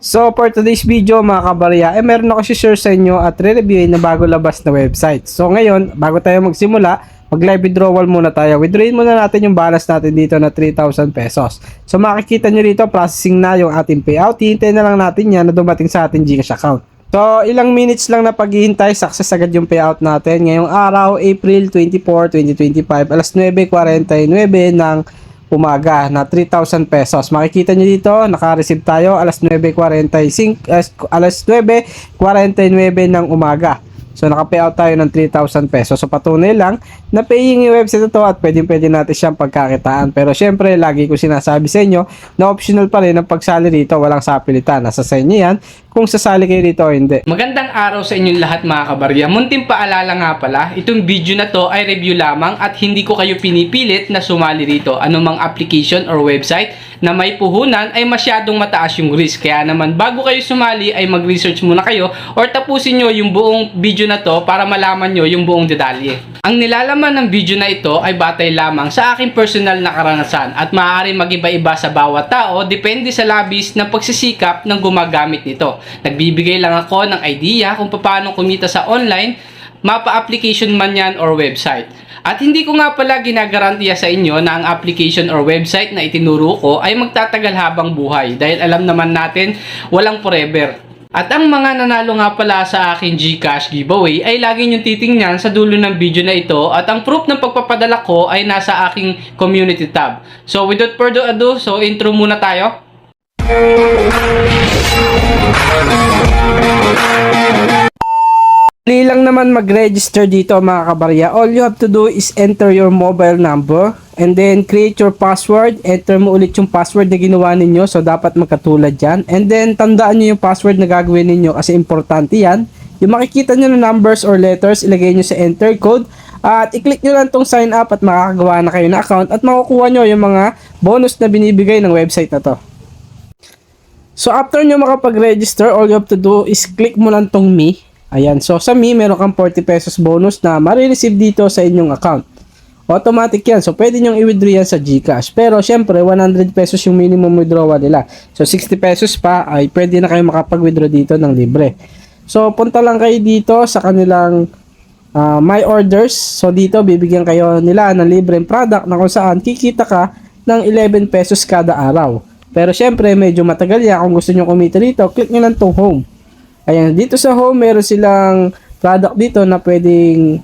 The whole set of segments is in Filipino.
So for today's video mga kabarya, meron ako share sa inyo at re-reviewin na bago labas na website. So ngayon, bago tayo magsimula, mag-live withdrawal muna tayo. Withdrawin muna natin yung balance natin dito na 3,000 pesos. So makikita nyo dito, processing na yung ating payout. Hintayin na lang natin yan na dumating sa ating GCash account. So ilang minutes lang na paghihintay, success agad yung payout natin. Ngayong araw, April 24, 2025, alas 9:49 ng umaga na 3,000 pesos. Makikita nyo dito, naka-receive tayo alas 9:45, alas 9:49 ng umaga. So naka-payout tayo ng 3,000 pesos. So patunay lang na paying yung website ito at pwede natin siyang pagkakitaan. Pero syempre, lagi ko sinasabi sa inyo na optional pa rin ang pagsali rito, walang sapilitan. Nasa sa inyo yan kung sasali kayo dito o hindi. Magandang araw sa inyong lahat mga kabarya. Munting paalala nga pala, itong video na to ay review lamang at hindi ko kayo pinipilit na sumali rito. Anumang application or website na may puhunan ay masyadong mataas yung risk. Kaya naman bago kayo sumali ay mag-research muna kayo or tapusin nyo yung buong video na to para malaman nyo yung buong detalye. Ang nilalaman ng video na ito ay batay lamang sa aking personal na karanasan at maaari mag-iba-iba sa bawat tao depende sa labis ng pagsisikap ng gumagamit nito. Nagbibigay lang ako ng idea kung paano kumita sa online, mapa-application man yan or website. At hindi ko nga pala ginagarantiya sa inyo na ang application or website na itinuro ko ay magtatagal habang buhay dahil alam naman natin walang forever. At ang mga nanalo nga pala sa aking GCash giveaway ay lagi nyo titingnan sa dulo ng video na ito at ang proof ng pagpapadala ko ay nasa aking community tab. So without further ado, so intro muna tayo. Dali lang naman mag-register dito mga kabarya. All you have to do is enter your mobile number and then create your password. Enter mo ulit yung password na ginawa ninyo. So dapat magkatulad yan. And then tandaan nyo yung password na gagawin ninyo kasi importante yan. Yung makikita nyo na numbers or letters, ilagay nyo sa enter code. At i-click nyo lang tong sign up at makakagawa na kayo na account at makukuha nyo yung mga bonus na binibigay ng website na to. So after nyo makapag-register, all you have to do is click mo lang tong me. Ayan, so sa me, meron kang 40 pesos bonus na marireceive dito sa inyong account. Automatic yan, so pwede nyong i-withdraw yan sa GCash. Pero syempre, 100 pesos yung minimum withdrawal nila. So 60 pesos pa ay pwede na kayo makapag-withdraw dito ng libre. So punta lang kayo dito sa kanilang My Orders. So dito, bibigyan kayo nila ng libreng product na kung saan kikita ka ng 11 pesos kada araw. Pero syempre, medyo matagal yan. Kung gusto nyo kumita dito, click nyo lang tong home. Ayan, dito sa home, meron silang product dito na pwede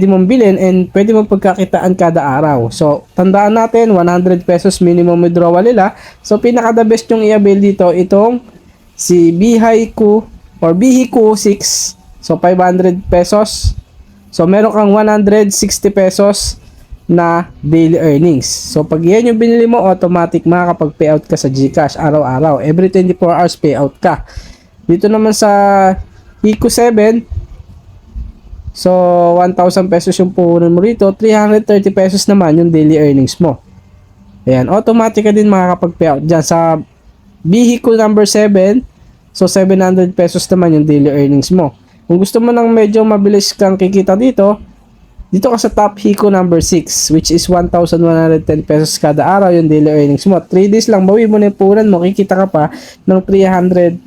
mong bilhin and pwede mong pagkakitaan kada araw. So, tandaan natin, 100 pesos minimum withdrawal nila. So, pinaka-the best yung i-avail dito, itong si Bihiku or Bihiku 6. So, 500 pesos. So, meron kang 160 pesos na daily earnings. So, pag yan yung binili mo, automatic makakapag-payout ka sa GCash araw-araw. Every 24 hours payout ka. Dito naman sa Hiku 7, so 1,000 pesos yung puhunan mo rito, 330 pesos naman yung daily earnings mo. Ayan, automatic ka din makakapag-payout dyan. Sa Bihiku number 7, so 700 pesos naman yung daily earnings mo. Kung gusto mo nang medyo mabilis kang kikita dito ka sa top Hiku number 6, which is 1,110 pesos kada araw yung daily earnings mo. 3 days lang, bawi mo na yung puhunan mo, kikita ka pa ng 330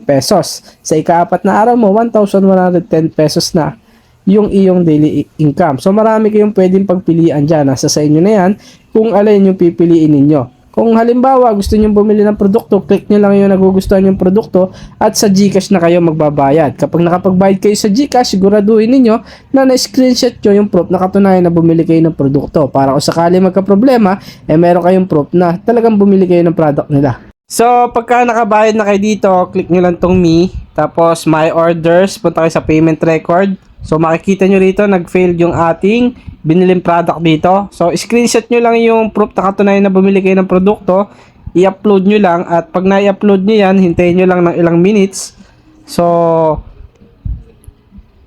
pesos. Sa ika-4 na araw mo, 1,110 pesos na yung iyong daily income. So marami kayong pwedeng pagpilian dyan. Nasa sa inyo na yan kung alin yung pipiliin ninyo. Kung halimbawa gusto nyo bumili ng produkto, click nyo lang yung nagugustuhan yung produkto at sa GCash na kayo magbabayad. Kapag nakapagbayad kayo sa GCash, siguraduhin ninyo na na-screenshot nyo yung proof na katunayan na bumili kayo ng produkto. Para kung sakali magka-problema, meron kayong proof na talagang bumili kayo ng product nila. So, pagka nakabayad na kayo dito, click nyo lang tong me, tapos my orders, punta kayo sa payment record. So, makikita nyo rito, nag-failed yung ating biniling product dito. So, screenshot nyo lang yung proof na katunayan na bumili kayo ng produkto. I-upload nyo lang at pag na-upload nyo yan, hintayin nyo lang ng ilang minutes. So,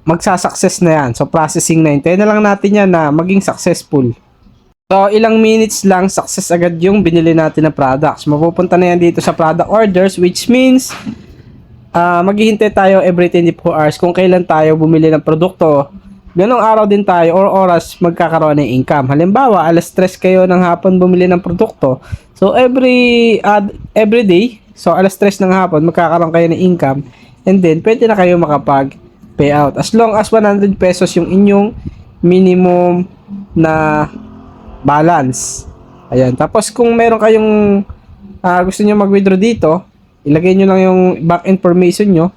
magsasucess na yan. So, processing na. Hintayin na lang natin yan na maging successful. So, ilang minutes lang, success agad yung binili natin na products. Mapupunta na yan dito sa product orders, which means maghihintay tayo every 24 hours kung kailan tayo bumili ng produkto. Ganong araw din tayo or oras magkakaroon ng income. Halimbawa, alas 3 kayo ng hapon bumili ng produkto. So, every day, So, alas 3 ng hapon, magkakaroon kayo ng income and then, pwede na kayo makapag-payout. As long as 100 pesos yung inyong minimum na balance. Ayan. Tapos, kung meron kayong gusto nyo mag-withdraw dito, ilagay nyo lang yung bank information nyo,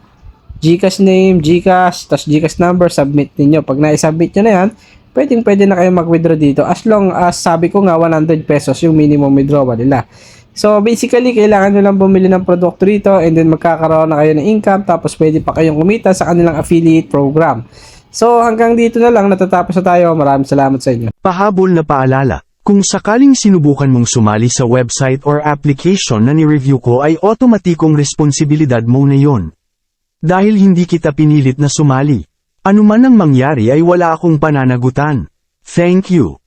GCash name, GCash, tas GCash number, submit niyo. Pag na-submit nyo na yan, pwede na kayo mag-withdraw dito as long as sabi ko nga 100 pesos yung minimum withdrawal nila. So basically, kailangan nyo lang bumili ng produkto dito and then magkakaroon na kayo ng income tapos pwede pa kayong kumita sa kanilang affiliate program. So hanggang dito na lang, natatapos na tayo. Maraming salamat sa inyo. Pahabol na paalala, kung sakaling sinubukan mong sumali sa website or application na ni-review ko ay otomatikong responsibilidad mo na yon. Dahil hindi kita pinilit na sumali. Ano man ang mangyari ay wala akong pananagutan. Thank you.